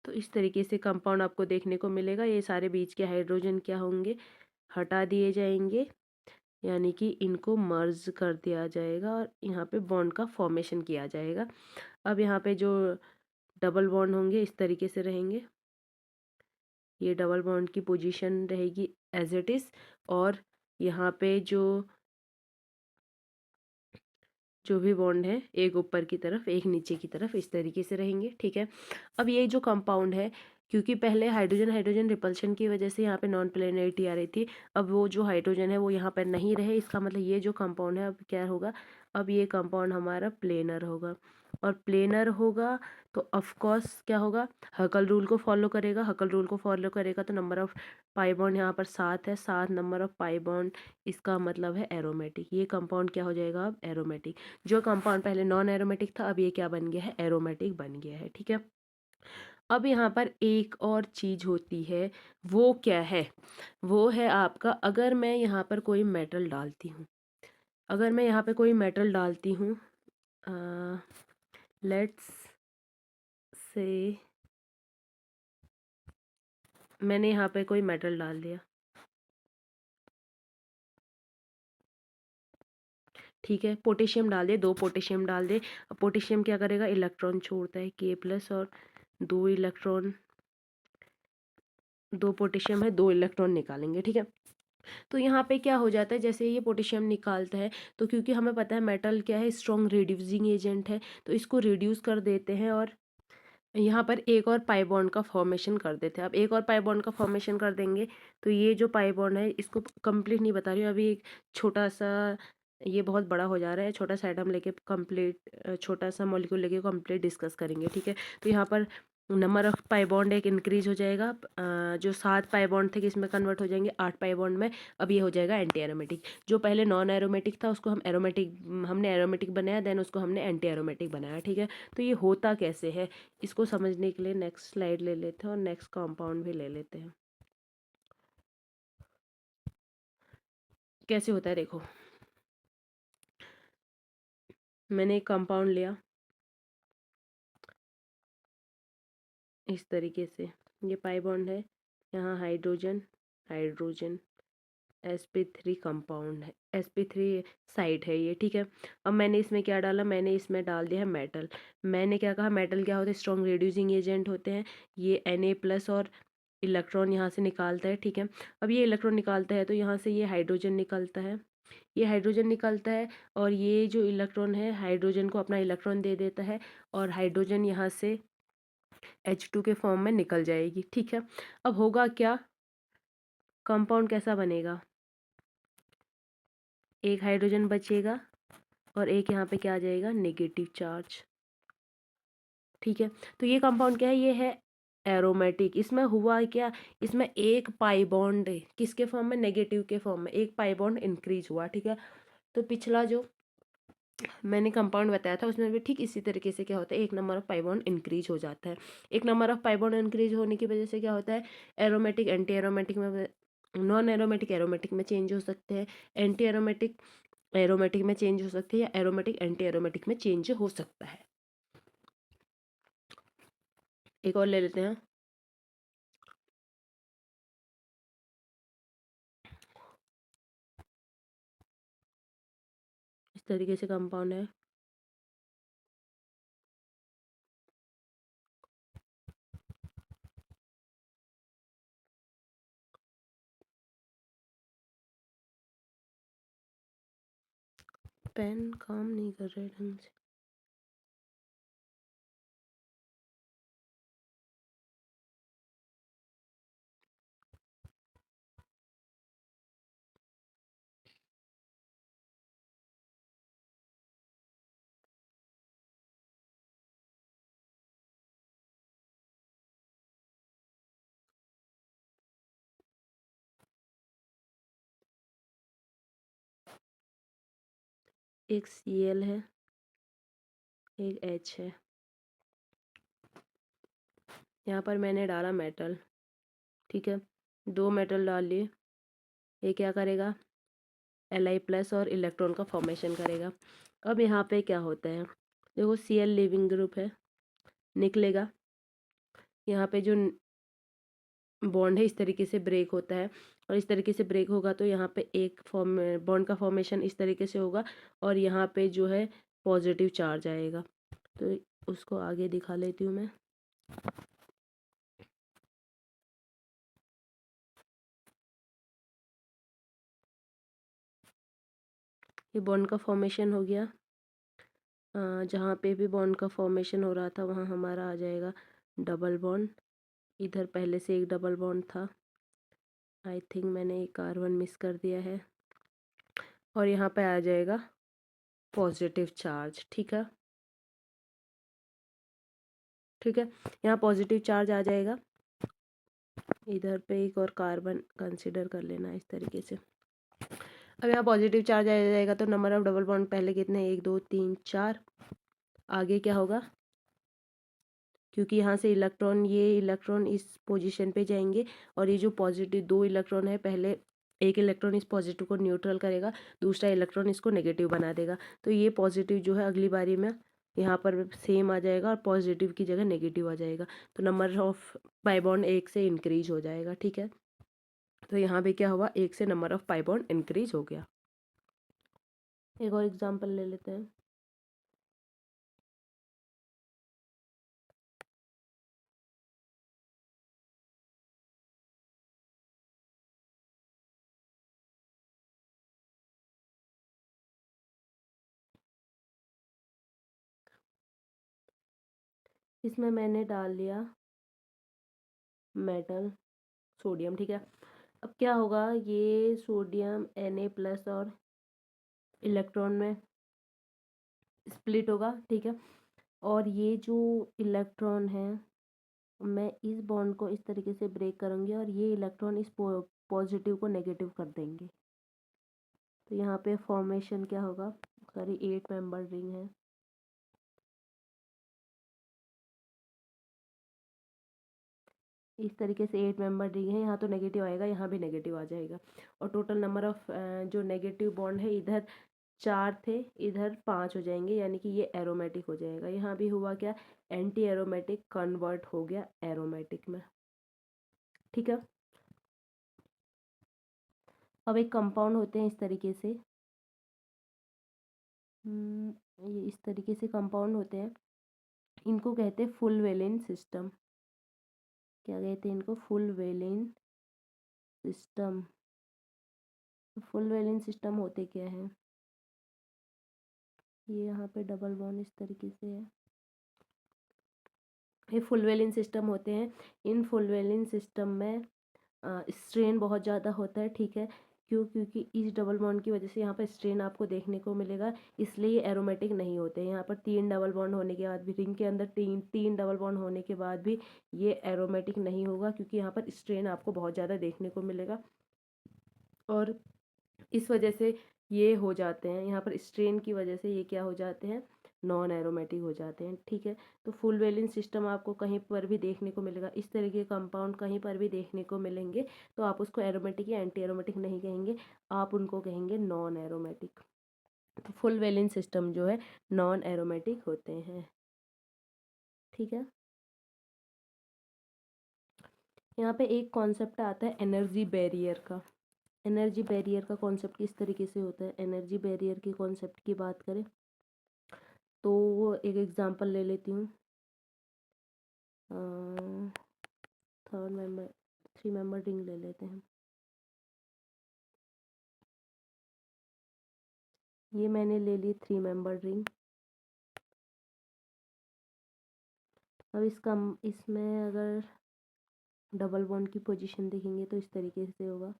S1: तो इस तरीके से कंपाउंड आपको देखने को मिलेगा। ये सारे बीच के हाइड्रोजन क्या होंगे? हटा दिए जाएंगे, यानी कि इनको मर्ज कर दिया जाएगा और यहाँ पे बॉन्ड का फॉर्मेशन किया जाएगा। अब यहाँ पे जो डबल बॉन्ड होंगे इस तरीके से रहेंगे, ये डबल बॉन्ड की पोजीशन रहेगी एज इट इज़, और यहाँ पे जो जो भी बॉन्ड है एक ऊपर की तरफ एक नीचे की तरफ इस तरीके से रहेंगे। ठीक है, अब ये जो कंपाउंड है, क्योंकि पहले हाइड्रोजन हाइड्रोजन रिपल्शन की वजह से यहाँ पे नॉन प्लेनरिटी आ रही थी, अब वो जो हाइड्रोजन है वो यहाँ पर नहीं रहे, इसका मतलब ये जो कंपाउंड है अब क्या होगा? अब ये कंपाउंड हमारा प्लेनर होगा, और प्लेनर होगा तो ऑफ कोर्स क्या होगा? हकल रूल को फॉलो करेगा। हकल रूल को फॉलो करेगा तो नंबर ऑफ पाई बॉन्ड यहाँ पर 7 है, 7 नंबर ऑफ पाई बॉन्ड, इसका मतलब है एरोमेटिक। ये कंपाउंड क्या हो जाएगा? अब एरोमेटिक। जो कंपाउंड पहले नॉन एरोमेटिक था अब ये क्या बन गया है? एरोमेटिक बन गया है। ठीक है, अब यहाँ पर एक और चीज होती है, वो क्या है? वो है आपका, अगर मैं यहाँ पर कोई मेटल डालती हूँ, अगर मैं यहाँ पे कोई मेटल डालती हूँ, लेट्स से मैंने यहाँ पे कोई मेटल डाल दिया। ठीक है, पोटेशियम डाल दे, 2 पोटेशियम डाल दे। अब पोटेशियम क्या करेगा? इलेक्ट्रॉन छोड़ता है K+, और 2 इलेक्ट्रॉन, 2 पोटेशियम है, 2 इलेक्ट्रॉन निकालेंगे। ठीक है, तो यहाँ पे क्या हो जाता है? जैसे ये पोटेशियम निकालता है तो क्योंकि हमें पता है मेटल क्या है? स्ट्रॉन्ग रिड्यूसिंग एजेंट है, तो इसको रिड्यूस कर देते हैं और यहाँ पर एक और पाई बॉन्ड का फॉर्मेशन कर देते हैं। अब एक और पाई बॉन्ड का फॉर्मेशन कर देंगे तो ये जो पाई बॉन्ड है, इसको कंप्लीट नहीं बता रही हूँ अभी, एक छोटा सा, ये बहुत बड़ा हो जा रहा है, छोटा सा एटम लेके कंप्लीट, छोटा सा मॉलिक्यूल लेके कंप्लीट डिस्कस करेंगे। ठीक है, तो यहाँ पर नंबर ऑफ पाई बॉन्ड एक इंक्रीज हो जाएगा। जो 7 पाई बॉन्ड थे किसमें कन्वर्ट हो जाएंगे, 8 पाई बॉन्ड में। अब ये हो जाएगा एंटी एरोमेटिक। जो पहले नॉन एरोमेटिक था उसको हम एरोमेटिक, हमने एरोमेटिक बनाया, देन उसको हमने एंटी एरोमेटिक बनाया, ठीक है। तो ये होता कैसे है, इसको समझने के लिए नेक्स्ट स्लाइड ले लेते हैं और नेक्स्ट कंपाउंड भी ले लेते हैं। कैसे होता है देखो, मैंने एक कंपाउंड लिया इस तरीके से, ये पाई बॉन्ड है, यहाँ हाइड्रोजन हाइड्रोजन, sp3 कंपाउंड है, sp3 साइड है ये, ठीक है। अब मैंने इसमें क्या डाला, मैंने इसमें डाल दिया है मेटल। मैंने क्या कहा, मेटल क्या होते हैं, स्ट्रॉन्ग रिड्यूसिंग एजेंट होते हैं। ये Na+ और इलेक्ट्रॉन यहाँ से निकालता है, ठीक है। अब ये इलेक्ट्रॉन निकालता है तो यहाँ से ये हाइड्रोजन निकलता है, ये हाइड्रोजन निकलता है, और ये जो इलेक्ट्रॉन है हाइड्रोजन को अपना इलेक्ट्रॉन दे देता है, और हाइड्रोजन यहाँ से H2 के फॉर्म में निकल जाएगी, ठीक है। अब होगा क्या, कंपाउंड कैसा बनेगा, एक हाइड्रोजन बचेगा और एक यहाँ पे क्या आ जाएगा, नेगेटिव चार्ज, ठीक है। तो ये कंपाउंड क्या है, ये है एरोमेटिक। इसमें हुआ क्या, इसमें एक पाई बॉन्ड किसके फॉर्म में, नेगेटिव के फॉर्म में, एक पाई बॉन्ड इंक्रीज हुआ, ठीक है। तो पिछला जो मैंने कंपाउंड बताया था उसमें भी ठीक इसी तरीके से क्या होता है, एक number of pi bond increase हो जाता है। एक number of pi bond increase होने की वजह से क्या होता है, एरोमेटिक एंटी एरोमेटिक में, नॉन एरोमेटिक एरोमेटिक में चेंज हो सकते हैं, एंटी एरोमेटिक एरोमेटिक में चेंज हो सकती है, या एरोमेटिक एंटी एरोमेटिक में चेंज हो सकता है। एक और ले लेते हैं, इस तरीके से कंपाउंड है, पेन काम नहीं कर रहे ढंग से। एक Cl है, एक H है, यहाँ पर मैंने डाला मेटल, ठीक है। 2 मेटल डाल लिए, ये क्या करेगा, Li+ और इलेक्ट्रॉन का फॉर्मेशन करेगा। अब यहाँ पे क्या होता है, देखो Cl लिविंग ग्रुप है, निकलेगा, यहाँ पे जो बॉन्ड है इस तरीके से ब्रेक होता है, और इस तरीके से ब्रेक होगा तो यहाँ पे एक फॉर्म बॉन्ड का फॉर्मेशन इस तरीके से होगा, और यहाँ पे जो है पॉजिटिव चार्ज आएगा। तो उसको आगे दिखा लेती हूँ मैं, ये बॉन्ड का फॉर्मेशन हो गया। जहाँ पे भी बॉन्ड का फॉर्मेशन हो रहा था वहाँ हमारा आ जाएगा डबल बॉन्ड, इधर पहले से एक डबल बॉन्ड था, आई थिंक मैंने एक कार्बन मिस कर दिया है, और यहाँ पे आ जाएगा पॉजिटिव चार्ज, ठीक है, ठीक है। यहाँ पॉजिटिव चार्ज आ जाएगा, इधर पे एक और कार्बन कंसिडर कर लेना इस तरीके से। अब यहाँ पॉजिटिव चार्ज आ जाएगा तो नंबर ऑफ डबल बॉन्ड पहले कितने, 1 2 3 4, आगे क्या होगा, क्योंकि यहाँ से इलेक्ट्रॉन, ये इलेक्ट्रॉन इस पोजीशन पे जाएंगे, और ये जो पॉजिटिव 2 इलेक्ट्रॉन है, पहले एक इलेक्ट्रॉन इस पॉजिटिव को न्यूट्रल करेगा, दूसरा इलेक्ट्रॉन इसको नेगेटिव बना देगा, तो ये पॉजिटिव जो है अगली बारी में यहाँ पर सेम आ जाएगा और पॉजिटिव की जगह नेगेटिव आ जाएगा, तो नंबर ऑफ पाई बॉन्ड 1 से इंक्रीज हो जाएगा, ठीक है। तो यहाँ पे क्या हुआ, 1 से number of pi bond increase हो गया। एक और एग्जांपल ले लेते हैं, इसमें मैंने डाल लिया मेटल सोडियम, ठीक है। अब क्या होगा, ये सोडियम Na+ और इलेक्ट्रॉन में स्प्लिट होगा, ठीक है। और ये जो इलेक्ट्रॉन है मैं इस बॉन्ड को इस तरीके से ब्रेक करूँगी और ये इलेक्ट्रॉन इस पॉजिटिव को नेगेटिव कर देंगे। तो यहाँ पे फॉर्मेशन क्या होगा, सॉरी 8 मेंबर रिंग है। इस तरीके से 8 मेंबर रिंग है, यहाँ तो नेगेटिव आएगा, यहाँ भी नेगेटिव आ जाएगा। और टोटल नंबर ऑफ जो नेगेटिव बॉन्ड है, इधर 4 थे, इधर 5 हो जाएंगे, यानी कि ये एरोमेटिक हो जाएगा। यहाँ भी हुआ क्या, एंटी एरोमेटिक कन्वर्ट हो गया एरोमेटिक में। ठीक है। अब एक कंपाउंड होते हैं इस तरीके से, ये इस तरीके से कंपाउंड होते हैं, इनको कहते हैं फुल वैलेंस सिस्टम। क्या कहते हैं इनको, full valence system. Full valence system होते क्या है, ये यहाँ पे डबल बॉन्ड इस तरीके से है, ये फुल वैलेंस सिस्टम होते हैं। इन फुल वैलेंस सिस्टम में स्ट्रेन बहुत ज़्यादा होता है। ठीक है, क्यों, क्योंकि इस डबल बॉन्ड की वजह से यहाँ पर स्ट्रेन आपको देखने को मिलेगा, इसलिए ये एरोमेटिक नहीं होते। यहाँ पर 3 डबल बॉन्ड होने के बाद भी, रिंग के अंदर तीन डबल बॉन्ड होने के बाद भी ये एरोमेटिक नहीं होगा, क्योंकि यहाँ पर स्ट्रेन आपको बहुत ज़्यादा देखने को मिलेगा और इस वजह से ये हो जाते हैं, यहाँ पर स्ट्रेन की वजह से ये क्या हो जाते हैं, नॉन एरोमेटिक हो जाते हैं। ठीक है, तो फुल वैलेंस सिस्टम आपको कहीं पर भी देखने को मिलेगा, इस तरह के कंपाउंड कहीं पर भी देखने को मिलेंगे, तो आप उसको एरोमेटिक या एंटी एरोमेटिक नहीं कहेंगे, आप उनको कहेंगे नॉन एरोमेटिक। तो फुल वैलेंस सिस्टम जो है नॉन एरोमेटिक होते हैं। ठीक है, यहाँ पे एक कॉन्सेप्ट आता है एनर्जी बैरियर का। एनर्जी बैरियर का कॉन्सेप्ट किस तरीके से होता है, एनर्जी बैरियर के कॉन्सेप्ट की बात करें तो एक एग्जांपल ले लेती हूँ। 3 मेंबर रिंग ले लेते हैं। ये मैंने ले ली 3 मेंबर रिंग। अब इसमें अगर डबल बॉन्ड की पोजीशन देखेंगे तो इस तरीके से होगा।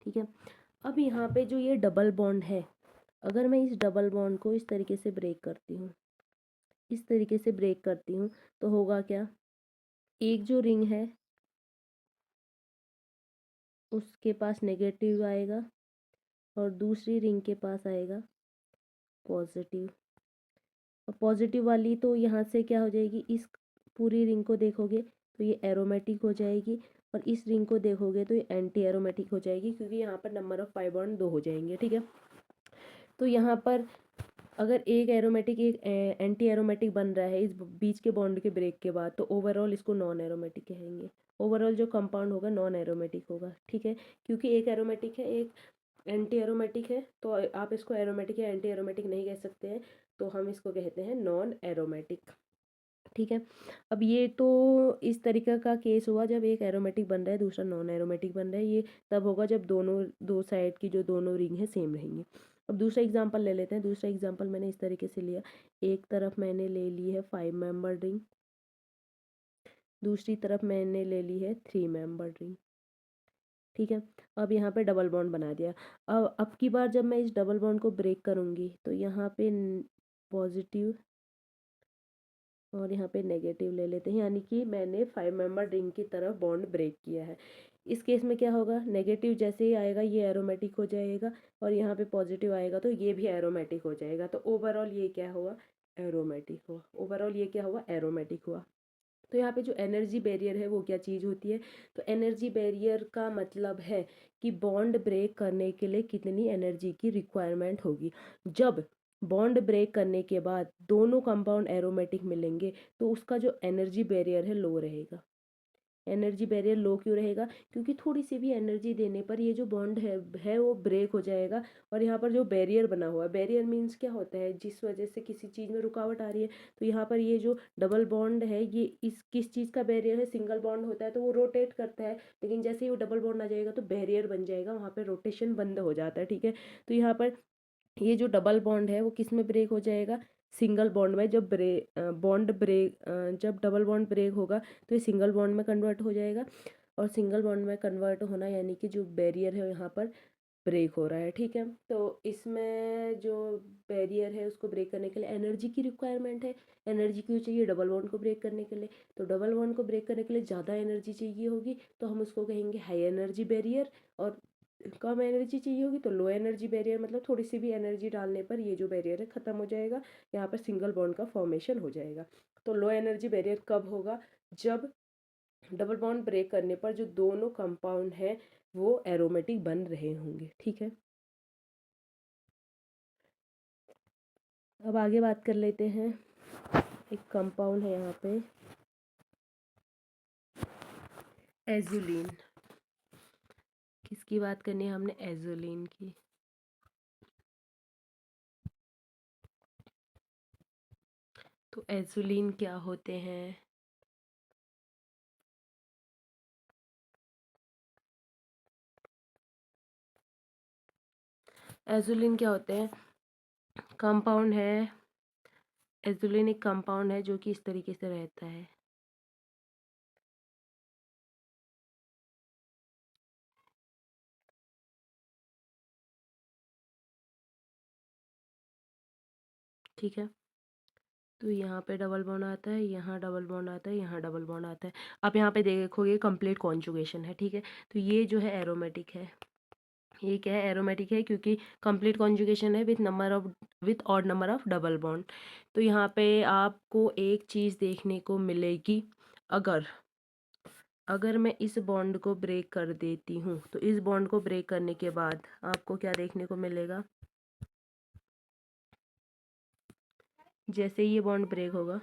S1: ठीक है, अब यहाँ पे जो ये डबल बॉन्ड है, अगर मैं इस डबल बॉन्ड को इस तरीके से ब्रेक करती हूँ, इस तरीके से ब्रेक करती हूँ, तो होगा क्या, एक जो रिंग है उसके पास नेगेटिव आएगा और दूसरी रिंग के पास आएगा पॉजिटिव। और पॉजिटिव वाली तो यहाँ से क्या हो जाएगी, इस पूरी रिंग को देखोगे तो ये एरोमेटिक हो जाएगी, और इस रिंग को देखोगे तो ये एंटी एरोमेटिक हो जाएगी, क्योंकि यहाँ पर नंबर ऑफ पाई बॉन्ड 2 हो जाएंगे। ठीक है, तो यहाँ पर अगर एक एरोमेटिक एक एंटी एरोमेटिक बन रहा है इस बीच के बॉन्ड के ब्रेक के बाद, तो ओवरऑल इसको नॉन एरोमेटिक कहेंगे। ओवरऑल जो कंपाउंड होगा नॉन एरोमेटिक होगा। ठीक है, क्योंकि एक एरोमेटिक है एक एंटी एरोमेटिक है, तो आप इसको एरोमेटिक या एंटी एरोमेटिक नहीं कह सकते हैं, तो हम इसको कहते हैं नॉन एरोमेटिक। ठीक है, अब ये तो इस तरीके का केस हुआ जब एक एरोमेटिक बन रहा है दूसरा नॉन एरोमेटिक बन रहा है, ये तब होगा जब दोनों दो साइड की जो दोनों रिंग है सेम रहेंगी। अब दूसरा एग्जांपल ले लेते हैं। दूसरा एग्जांपल मैंने इस तरीके से लिया, एक तरफ मैंने ले ली है 5 मेंबर रिंग, दूसरी तरफ मैंने ले ली है 3 मेंबर रिंग। ठीक है, अब यहाँ पे डबल बॉन्ड बना दिया। अब की बार जब मैं इस डबल बॉन्ड को ब्रेक करूँगी तो यहाँ पे पॉजिटिव और यहाँ पे नेगेटिव ले लेते हैं, यानी कि मैंने 5 मेंबर रिंग की तरफ बॉन्ड ब्रेक किया है। इस केस में क्या होगा, नेगेटिव जैसे ही आएगा ये एरोमेटिक हो जाएगा, और यहाँ पे पॉजिटिव आएगा तो ये भी एरोमेटिक हो जाएगा। तो ओवरऑल ये क्या हुआ, एरोमेटिक हुआ। ओवरऑल ये क्या हुआ, एरोमेटिक हुआ। तो यहाँ पे जो एनर्जी बैरियर है वो क्या चीज़ होती है, तो एनर्जी बैरियर का मतलब है कि बॉन्ड ब्रेक करने के लिए कितनी एनर्जी की रिक्वायरमेंट होगी। जब बॉन्ड ब्रेक करने के बाद दोनों कंपाउंड एरोमेटिक मिलेंगे तो उसका जो एनर्जी बैरियर है लो रहेगा। एनर्जी बैरियर लो क्यों रहेगा, क्योंकि थोड़ी सी भी एनर्जी देने पर ये जो बॉन्ड है वो ब्रेक हो जाएगा। और यहाँ पर जो बैरियर बना हुआ है, बैरियर मीन्स क्या होता है, जिस वजह से किसी चीज़ में रुकावट आ रही है। तो यहाँ पर ये जो डबल बॉन्ड है ये इस किस चीज़ का बैरियर है, सिंगल बॉन्ड होता है तो वो रोटेट करता है, लेकिन जैसे ही वो डबल बॉन्ड आ जाएगा तो बैरियर बन जाएगा, वहाँ पर रोटेशन बंद हो जाता है। ठीक है, तो यहाँ पर ये जो डबल बॉन्ड है वो किस में ब्रेक हो जाएगा, सिंगल बॉन्ड में। जब जब डबल बॉन्ड ब्रेक होगा तो ये सिंगल बॉन्ड में कन्वर्ट हो जाएगा, और सिंगल बॉन्ड में कन्वर्ट होना यानी कि जो बैरियर है यहाँ पर ब्रेक हो रहा है, ठीक है। तो इसमें जो बैरियर है उसको ब्रेक करने के लिए एनर्जी की रिक्वायरमेंट है। एनर्जी क्यों चाहिए? डबल बॉन्ड को ब्रेक करने के लिए। तो डबल बॉन्ड को ब्रेक करने के लिए ज़्यादा एनर्जी चाहिए होगी, तो हम उसको कहेंगे हाई एनर्जी बैरियर। और कम एनर्जी चाहिए होगी तो लो एनर्जी बैरियर, मतलब थोड़ी सी भी एनर्जी डालने पर ये जो बैरियर है ख़त्म हो जाएगा, यहाँ पर सिंगल बॉन्ड का फॉर्मेशन हो जाएगा। तो लो एनर्जी बैरियर कब होगा? जब डबल बॉन्ड ब्रेक करने पर जो दोनों कंपाउंड हैं वो एरोमेटिक बन रहे होंगे, ठीक है। अब आगे बात कर लेते हैं। एक कंपाउंड है यहाँ पे एजुलिन। किसकी बात करनी है हमने? एजुलिन की। तो एजुलिन क्या होते हैं? एजुलिन क्या होते हैं? कंपाउंड है, एजुलिन एक कंपाउंड है जो कि इस तरीके से रहता है। ठीक है। तो यहाँ पे डबल बॉन्ड आता है, यहाँ डबल बॉन्ड आता है, यहाँ डबल बॉन्ड आता है। आप यहाँ पे देखोगे कंप्लीट कॉन्जुगेशन है, ठीक है। तो ये जो है एरोमेटिक है। ये क्या है? एरोमेटिक है क्योंकि कंप्लीट कॉन्जुगेशन है with odd number of double bond. तो यहाँ पे आपको एक चीज़ देखने को मिलेगी, अगर अगर मैं इस बॉन्ड को ब्रेक कर देती हूँ तो इस बॉन्ड को ब्रेक करने के बाद आपको क्या देखने को मिलेगा? जैसे ये बॉन्ड ब्रेक होगा,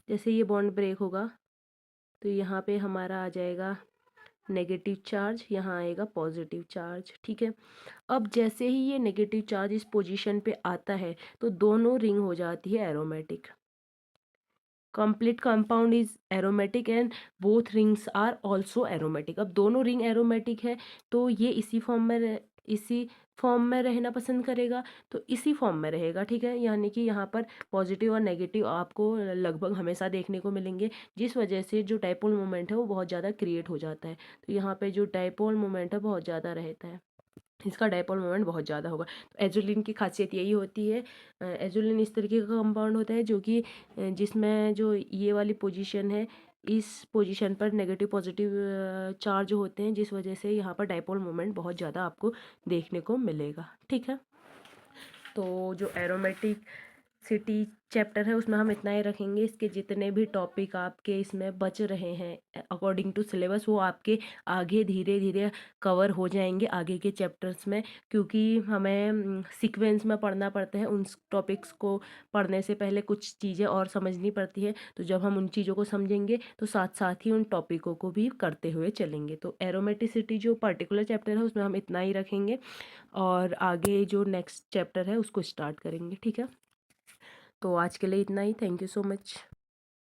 S1: जैसे ये बॉन्ड ब्रेक होगा तो यहाँ पे हमारा आ जाएगा नेगेटिव चार्ज, यहाँ आएगा पॉजिटिव चार्ज, ठीक है। अब जैसे ही ये नेगेटिव चार्ज इस पोजीशन पे आता है तो दोनों रिंग हो जाती है aromatic. Complete compound is aromatic and both rings are also aromatic. अब दोनों रिंग एरोमेटिक है तो ये इसी फॉर्म में रहना पसंद करेगा, तो इसी फॉर्म में रहेगा, ठीक है। यानी कि यहाँ पर पॉजिटिव और नेगेटिव आपको लगभग हमेशा देखने को मिलेंगे, जिस वजह से जो डाइपोल मोमेंट है वो बहुत ज़्यादा क्रिएट हो जाता है। तो यहाँ पे जो डाइपोल मोमेंट है बहुत ज़्यादा रहता है, इसका डाइपोल मोमेंट बहुत ज़्यादा होगा। तो एजुलिन की खासियत यही होती है। एजुलिन इस तरीके का कंपाउंड होता है जो कि जिसमें जो ये वाली पोजीशन है, इस पोजीशन पर नेगेटिव पॉजिटिव चार्ज होते हैं, जिस वजह से यहाँ पर डाइपोल मोमेंट बहुत ज़्यादा आपको देखने को मिलेगा, ठीक है। तो जो एरोमेटिक सिटी चैप्टर है उसमें हम इतना ही रखेंगे। इसके जितने भी टॉपिक आपके इसमें बच रहे हैं अकॉर्डिंग टू सिलेबस वो आपके आगे धीरे धीरे कवर हो जाएंगे आगे के चैप्टर्स में, क्योंकि हमें सीक्वेंस में पढ़ना पड़ता है। उन टॉपिक्स को पढ़ने से पहले कुछ चीज़ें और समझनी पड़ती है, तो जब हम उन चीज़ों को समझेंगे तो साथ साथ ही उन टॉपिकों को भी करते हुए चलेंगे। तो एरोमेटिसिटी जो पर्टिकुलर चैप्टर है उसमें हम इतना ही रखेंगे और आगे जो नेक्स्ट चैप्टर है उसको स्टार्ट करेंगे, ठीक है। तो आज के लिए इतना ही। Thank you so much.